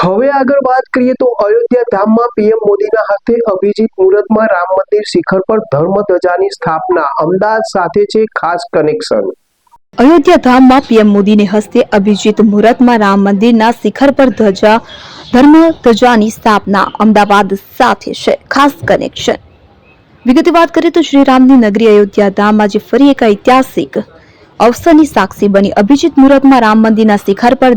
હવે આગળ વાત કરીએ તો અયોધ્યા ધામમાં પીએમ મોદીના હસ્તે અભિજીત મુહૂર્તમાં રામ મંદિર શિખર પર ધર્મધજાની સ્થાપના, અમદાવાદ સાથે છે ખાસ કનેક્શન। અયોધ્યા ધામમાં પીએમ મોદીને હસ્તે અભિજીત મુહૂર્તમાં રામ મંદિરના શિખર પર ધર્મધજાની સ્થાપના, અમદાવાદ સાથે છે ખાસ કનેક્શન। વિગતે વાત કરીએ તો શ્રી રામની નગરી અયોધ્યા ધામ આજે ફરી એક ઐતિહાસિક અવસરની સાક્ષી બની। અભિજીત મુહૂર્તમાં રામ મંદિરના શિખર પર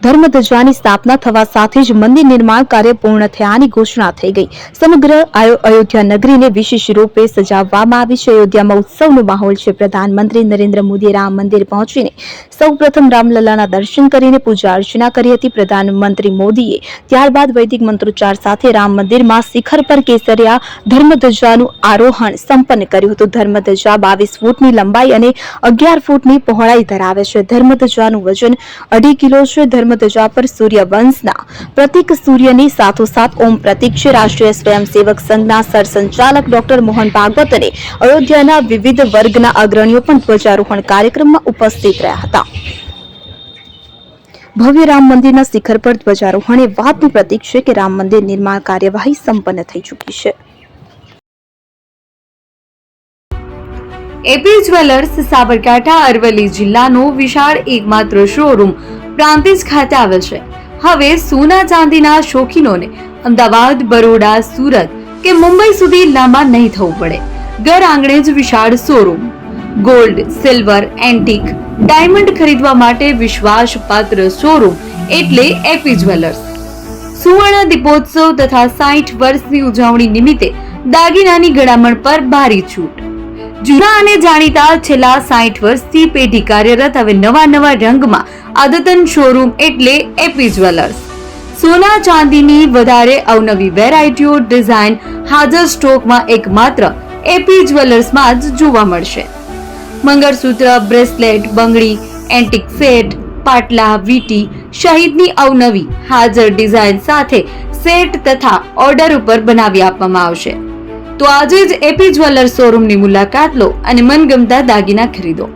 ધર્મધજાની સ્થાપના થવા સાથે જ મંદિર નિર્માણ કાર્ય પૂર્ણ થયાની ઘોષણા થઈ ગઈ। સમગ્ર અયોધ્યા નગરીને વિશેષ રૂપે સજાવવામાં આવી છે। અયોધ્યામાં ઉત્સવનો માહોલ છે। પ્રધાનમંત્રી નરેન્દ્ર મોદીએ રામ મંદિર પહોંચીને સૌપ્રથમ રામલલ્લાના દર્શન કરીને પૂજા અર્ચના કરી હતી। પ્રધાનમંત્રી મોદીએ ત્યારબાદ વૈદિક મંત્રોચ્ચાર સાથે રામ મંદિરમાં શિખર પર કેસરિયા ધર્મધજાનું આરોહણ સંપન્ન કર્યું હતું। ધર્મધજા 22 ફૂટની લંબાઈ અને 11 ફૂટની પહોળાઈ ધરાવે છે। ધર્મધજાનું વજન 2.5 કિલો છે। ધર્મધજા પર સૂર્યવંશના પ્રતીક સૂર્યની સાથોસાથ ઓમ પ્રતીક છે। રાષ્ટ્રીય સ્વયંસેવક સંઘના સરસંચાલક ડોક્ટર મોહન ભાગવત અને અયોધ્યાના વિવિધ વર્ગના અગ્રણીઓ પણ ધ્વજારોહણ કાર્યક્રમમાં ઉપસ્થિત રહ્યા હતા। ભવ્ય રામ મંદિરના શિખર પર ધ્વજારોહણ એ વાતનું પ્રતીક છે કે રામ મંદિર નિર્માણ કાર્યવાહી સંપન્ન થઈ ચૂકી છે। એપી જ્વેલર્સ સાબરકાંઠા અરવલ્લી જિલ્લાનો વિશાળ એકમાત્ર શોરૂમ પ્રાંતિજ ખાતે આવેલ છે। હવે સોના ચાંદીના શોખીનોને અમદાવાદ, બરોડા, સુરત કે મુંબઈ સુધી લાંબા નહીં થવું પડે। ઘર આંગણે જ વિશાળ showroom. Gold, silver, antique, diamond ખરીદવા માટે વિશ્વાસપાત્ર શોરૂમ એટલે એપી જ્વેલર્સ। સુવર્ણ દીપોત્સવ તથા 60 વર્ષની ઉજવણી નિમિત્તે દાગીનાની ગળામણ પર ભારી છૂટ। જૂના અને જાણીતા છેલ્લા 60 વર્ષથી પેઢી કાર્યરત હવે નવા રંગમાં અદ્યતન શોરૂમ એટલે એપી જ્વેલર્સ। સોના ચાંદીની વધારે અવનવી વેરાયટીઓ, ડિઝાઇન હાજર સ્ટોકમાં એકમાત્ર એપી જ્વેલર્સમાં જ જોવા મળશે। મંગળસૂત્ર, બ્રેસલેટ, બંગડી, એન્ટિક સેટ, પાટલા, વીટી સહિતની અવનવી હાજર ડિઝાઇન સાથે સેટ તથા ઓર્ડર ઉપર બનાવી આપવામાં આવશે। તો આજે જ એપી જ્વેલર્સ શોરૂમની મુલાકાત લો અને મનગમતા દાગીના ખરીદો।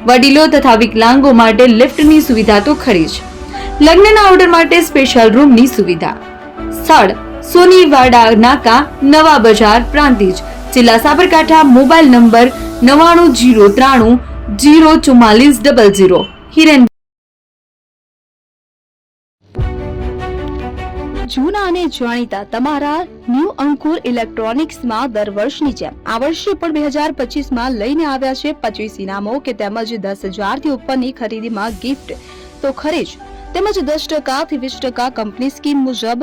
વડીલો તથા વિકલાંગો માટે લિફ્ટની સુવિધા તો ખરી જ, લગ્નના ઓર્ડર માટે સ્પેશિયલ રૂમની સુવિધા। સ્થળ સોનીવાડા નાકા, નવા બજાર, પ્રાંતિજ, જિલ્લા સાબરકાંઠા। Mobile number 9903 04400। હિરેન। જૂના અને જાણીતા તમારા ન્યૂ અંકુર ઇલેક્ટ્રોનિક્સમાં દર વર્ષની જેમ આ વર્ષે પણ 2025માં લઈને આવ્યા છે 25 ઇનામો કે તેમજ 10,000 થી ઉપરની ખરીદીમાં ગિફ્ટ તો ખરી જ, તેમજ 10% થી 20% કંપની સ્કીમ મુજબ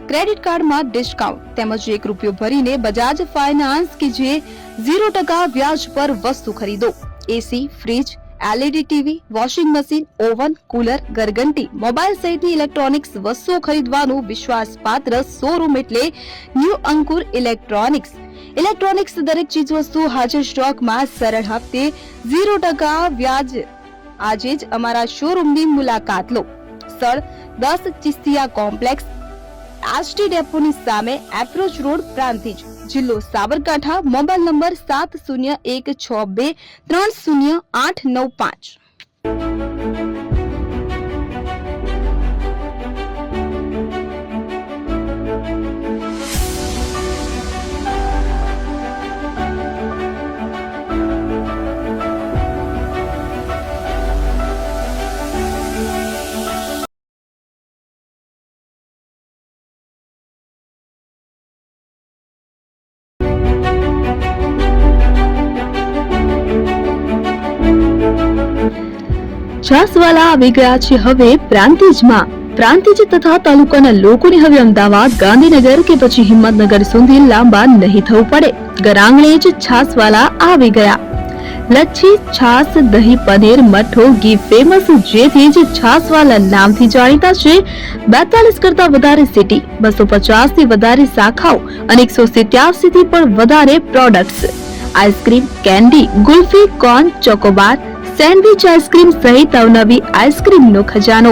ક્રેડિટ કાર્ડમાં ડિસ્કાઉન્ટ, તેમજ 1 રૂપિયો ભરીને બજાજ ફાઇનાન્સ કે જે 0% વ્યાજ પર વસ્તુ ખરીદો। AC, fridge, LED TV, washing machine, oven, cooler, ગરગંટી, મોબાઈલ સહિતની ઇલેક્ટ્રોનિક્સ વસ્તુઓ ખરીદવાનું વિશ્વાસપાત્ર શોરૂમ એટલે ન્યૂ અંકુર ઇલેક્ટ્રોનિક્સ। ઇલેક્ટ્રોનિક્સ દરેક ચીજ વસ્તુ હાજર સ્ટોકમાં, સરળ હપ્તે, 0% વ્યાજ। આજે જ અમારા શોરૂમની મુલાકાત લો। સ્થળ 10 ચિસ્તિયા કોમ્પ્લેક્સ, આરટી ડેપોની સામે, એપ્રોચ રોડ, પ્રાંતિજ, જિલ્લો સાબરકાંઠા। Mobile number 7016230895। છાસવાલા આવી ગયા છે હવે પ્રાંતિજમાં। પ્રાંતિજ તથા તાલુકાના લોકોને હવે અમદાવાદ, ગાંધીનગર કે પછી હિંમતનગર સુધી લાંબા નહીં થવું પડે। ઘર આંગણે જ છાસવાલા આવી ગયા। લચ્છી, છાસ, દહીં, પનીર, મઠો, ઘી ફેમસ, જેથી જ છાસવાલા નામથી જાણીતા છે। 42 કરતા વધારે સિટી, 250 થી વધારે શાખાઓ અને 187 થી પણ વધારે products. Ice cream, candy, kulfi, corn, Chocobar, sandwich ice cream સહિત અવનવી આઈસ્ક્રીમનો ખજાનો।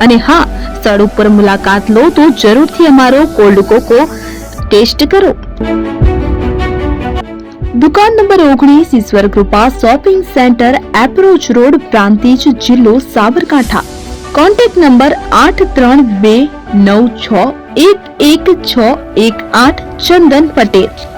અને હા, સ્થળ ઉપર મુલાકાત લો તો જરૂરથી અમારો કોલ્ડ કોકો ટેસ્ટ કરો। દુકાન number 19, Ishwar Krupa shopping centre, approach road, Prantij, જિલ્લો સાબરકાંઠા। Contact number 8329 96116118 Chandan Patel.